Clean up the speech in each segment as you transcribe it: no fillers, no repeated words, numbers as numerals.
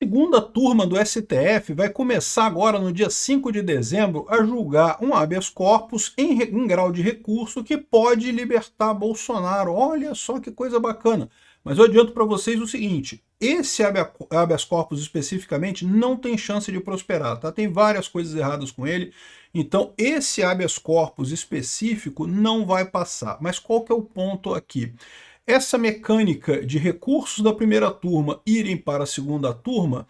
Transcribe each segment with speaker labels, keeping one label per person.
Speaker 1: Segunda turma do STF vai começar agora no dia 5 de dezembro a julgar um habeas corpus em grau de recurso que pode libertar Bolsonaro. Olha só que coisa bacana. Mas eu adianto para vocês o seguinte, esse habeas corpus especificamente não tem chance de prosperar, tá? Tem várias coisas erradas com ele, então esse habeas corpus específico não vai passar. Mas qual que é o ponto aqui? Essa mecânica de recursos da primeira turma irem para a segunda turma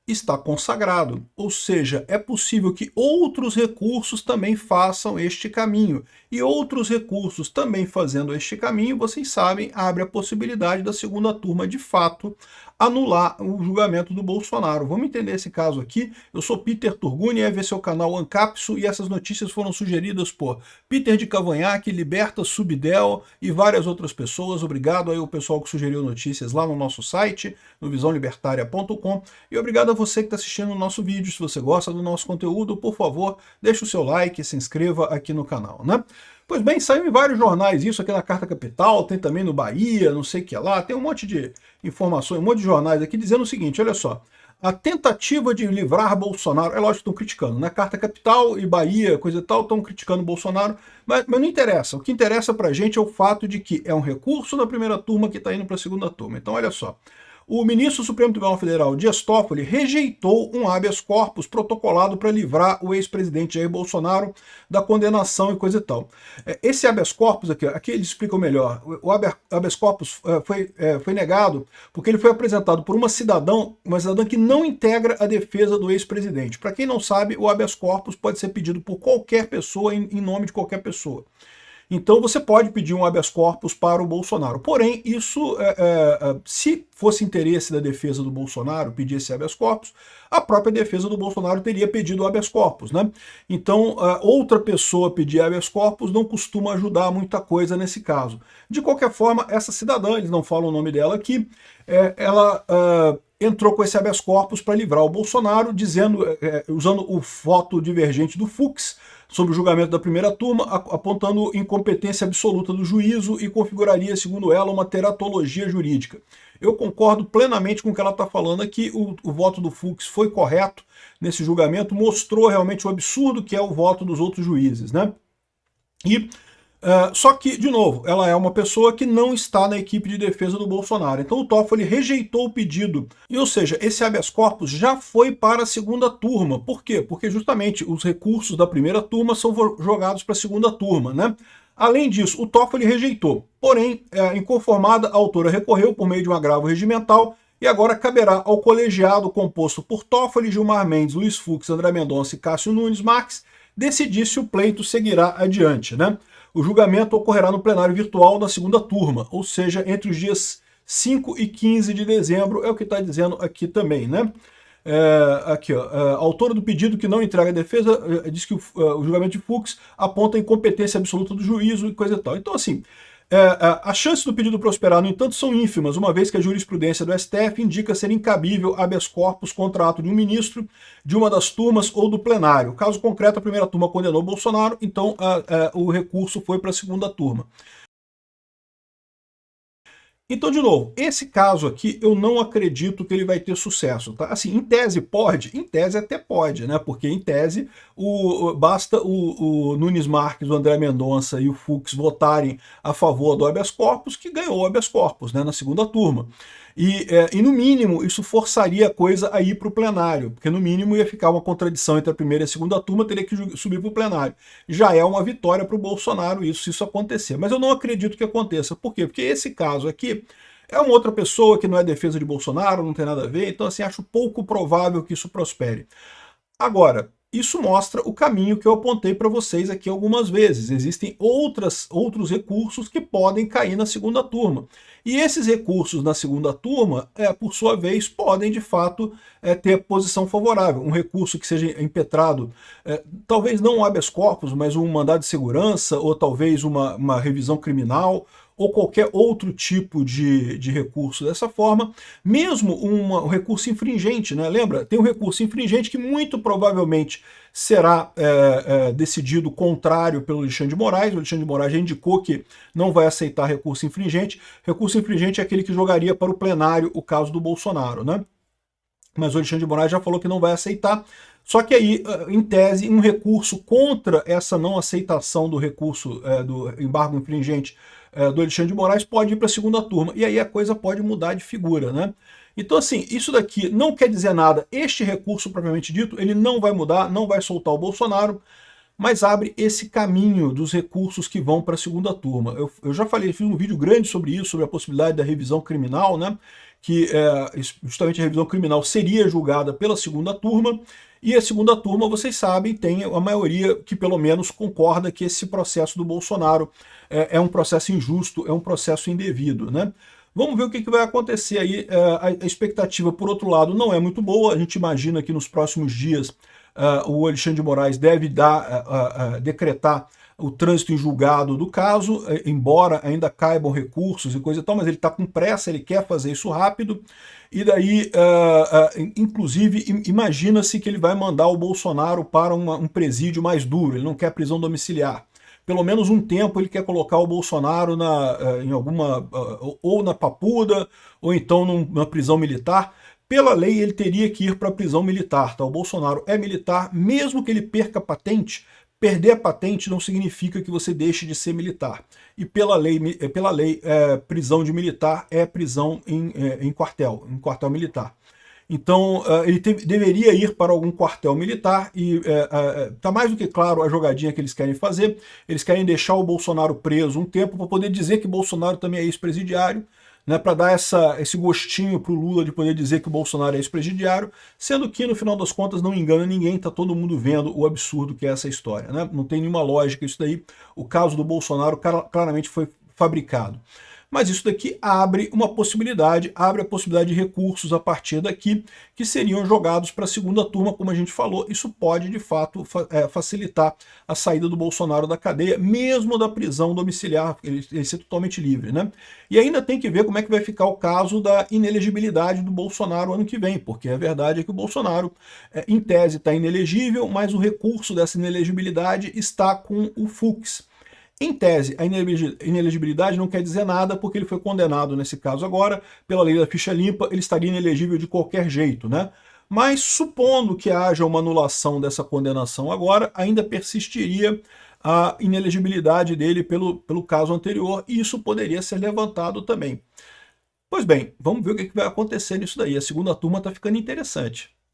Speaker 1: está consagrado, ou seja, é possível que outros recursos também façam este caminho. E outros recursos também fazendo este caminho, vocês sabem, abre a possibilidade da segunda turma, de fato, anular o julgamento do Bolsonaro. Vamos entender esse caso aqui. Eu sou Peter Turguni, esse é o canal Ancapsu, e essas notícias foram sugeridas por Peter de Cavanhaque, Liberta Subdel e várias outras pessoas. Obrigado aí ao pessoal que sugeriu notícias lá no nosso site, no visãolibertaria.com, e obrigado a você que está assistindo o nosso vídeo. Se você gosta do nosso conteúdo, por favor, deixe o seu like, se inscreva aqui no canal, né? Pois bem, saiu em vários jornais isso aqui na Carta Capital, tem também no Bahia, não sei o que lá, tem um monte de informações, um monte de jornais aqui dizendo o seguinte, olha só, a tentativa de livrar Bolsonaro, é lógico que estão criticando, né? Carta Capital e Bahia, coisa e tal, estão criticando Bolsonaro, mas não interessa. O que interessa pra gente é o fato de que é um recurso da primeira turma que está indo para a segunda turma. Então, olha só. O ministro do Supremo Tribunal Federal, Dias Toffoli, rejeitou um habeas corpus protocolado para livrar o ex-presidente Jair Bolsonaro da condenação e coisa e tal. Esse habeas corpus aqui eles explicam melhor. O habeas corpus foi negado porque ele foi apresentado por uma cidadã que não integra a defesa do ex-presidente. Para quem não sabe, o habeas corpus pode ser pedido por qualquer pessoa, em nome de qualquer pessoa. Então você pode pedir um habeas corpus para o Bolsonaro. Porém, isso, se fosse interesse da defesa do Bolsonaro pedir esse habeas corpus, a própria defesa do Bolsonaro teria pedido o habeas corpus, né? Então, outra pessoa pedir habeas corpus não costuma ajudar muita coisa nesse caso. De qualquer forma, essa cidadã, eles não falam o nome dela aqui, ela entrou com esse habeas corpus para livrar o Bolsonaro, dizendo, usando o voto divergente do Fux sobre o julgamento da primeira turma, apontando incompetência absoluta do juízo e configuraria, segundo ela, uma teratologia jurídica. Eu concordo plenamente com o que ela está falando aqui, o voto do Fux foi correto nesse julgamento, mostrou realmente o absurdo que é o voto dos outros juízes, né? E só que, de novo, ela é uma pessoa que não está na equipe de defesa do Bolsonaro. Então o Toffoli rejeitou o pedido. E, ou seja, esse habeas corpus já foi para a segunda turma. Por quê? Porque justamente os recursos da primeira turma são jogados para a segunda turma, né? Além disso, o Toffoli rejeitou. Porém, inconformada, a autora recorreu por meio de um agravo regimental e agora caberá ao colegiado composto por Toffoli, Gilmar Mendes, Luiz Fux, André Mendonça e Cássio Nunes Marques decidir se o pleito seguirá adiante, né? O julgamento ocorrerá no plenário virtual da segunda turma, ou seja, entre os dias 5 e 15 de dezembro, é o que está dizendo aqui também, né? Aqui, ó, a autora do pedido que não entrega a defesa diz que o julgamento de Fux aponta a incompetência absoluta do juízo e coisa e tal. Então, assim, as chances do pedido prosperar, no entanto, são ínfimas, uma vez que a jurisprudência do STF indica ser incabível habeas corpus contra ato de um ministro, de uma das turmas ou do plenário. Caso concreto, a primeira turma condenou Bolsonaro, então o recurso foi para a segunda turma. Então, de novo, esse caso aqui eu não acredito que ele vai ter sucesso, tá? Assim, em tese pode? Em tese até pode, né? Porque em tese basta o Nunes Marques, o André Mendonça e o Fux votarem a favor do habeas corpus que ganhou o habeas corpus, né, na segunda turma. E no mínimo isso forçaria a coisa a ir para o plenário, porque no mínimo ia ficar uma contradição entre a primeira e a segunda turma, teria que subir para o plenário. Já é uma vitória para o Bolsonaro isso, se isso acontecer. Mas eu não acredito que aconteça. Por quê? Porque esse caso aqui é uma outra pessoa que não é defesa de Bolsonaro, não tem nada a ver, então assim, acho pouco provável que isso prospere. Agora, isso mostra o caminho que eu apontei para vocês aqui algumas vezes. Existem outros recursos que podem cair na segunda turma. E esses recursos na segunda turma, por sua vez, podem de fato ter posição favorável. Um recurso que seja impetrado, talvez não um habeas corpus, mas um mandado de segurança, ou talvez uma revisão criminal, ou qualquer outro tipo de recurso dessa forma, mesmo um recurso infringente, né? Lembra? Tem um recurso infringente que muito provavelmente será decidido contrário pelo Alexandre de Moraes. O Alexandre de Moraes já indicou que não vai aceitar recurso infringente. Recurso infringente é aquele que jogaria para o plenário o caso do Bolsonaro, né? mas o Alexandre de Moraes já falou que não vai aceitar. Só que aí, em tese, um recurso contra essa não aceitação do recurso do embargo infringente do Alexandre de Moraes pode ir para a segunda turma, e aí a coisa pode mudar de figura, né? Então, assim, isso daqui não quer dizer nada. Este recurso, propriamente dito, ele não vai mudar, não vai soltar o Bolsonaro, mas abre esse caminho dos recursos que vão para a segunda turma. Eu já falei, fiz um vídeo grande sobre isso, sobre a possibilidade da revisão criminal, né? Que justamente a revisão criminal seria julgada pela segunda turma, e a segunda turma, vocês sabem, tem a maioria que pelo menos concorda que esse processo do Bolsonaro é um processo injusto, é um processo indevido, né? Vamos ver o que vai acontecer aí. A expectativa, por outro lado, não é muito boa. A gente imagina que nos próximos dias o Alexandre de Moraes deve decretar o trânsito em julgado do caso, embora ainda caibam recursos e coisa e tal, mas ele está com pressa, ele quer fazer isso rápido, e daí, inclusive, imagina-se que ele vai mandar o Bolsonaro para um presídio mais duro, ele não quer prisão domiciliar. Pelo menos um tempo ele quer colocar o Bolsonaro em alguma, ou na Papuda, ou então numa prisão militar. Pela lei, ele teria que ir para a prisão militar. Tá? O Bolsonaro é militar, mesmo que ele perca a patente. Perder a patente não significa que você deixe de ser militar. E pela lei, prisão de militar é prisão em quartel militar. Então, ele deveria ir para algum quartel militar e está mais do que claro a jogadinha que eles querem fazer. Eles querem deixar o Bolsonaro preso um tempo para poder dizer que Bolsonaro também é ex-presidiário, né, para dar esse gostinho para o Lula de poder dizer que o Bolsonaro é ex-presidiário, sendo que, no final das contas, não engana ninguém, está todo mundo vendo o absurdo que é essa história. Né? Não tem nenhuma lógica isso daí. O caso do Bolsonaro claramente foi fabricado. Mas isso daqui abre uma possibilidade, abre a possibilidade de recursos a partir daqui, que seriam jogados para a segunda turma, como a gente falou. Isso pode, de fato, facilitar a saída do Bolsonaro da cadeia, mesmo da prisão domiciliar, ele ser totalmente livre, né? E ainda tem que ver como é que vai ficar o caso da inelegibilidade do Bolsonaro ano que vem, porque a verdade é que o Bolsonaro, em tese, está inelegível, mas o recurso dessa inelegibilidade está com o Fux. Em tese, a inelegibilidade não quer dizer nada, porque ele foi condenado, nesse caso agora, pela lei da ficha limpa, ele estaria inelegível de qualquer jeito, né? Mas, supondo que haja uma anulação dessa condenação agora, ainda persistiria a inelegibilidade dele pelo caso anterior, e isso poderia ser levantado também. Pois bem, vamos ver o que vai acontecer nisso daí. A segunda turma está ficando interessante.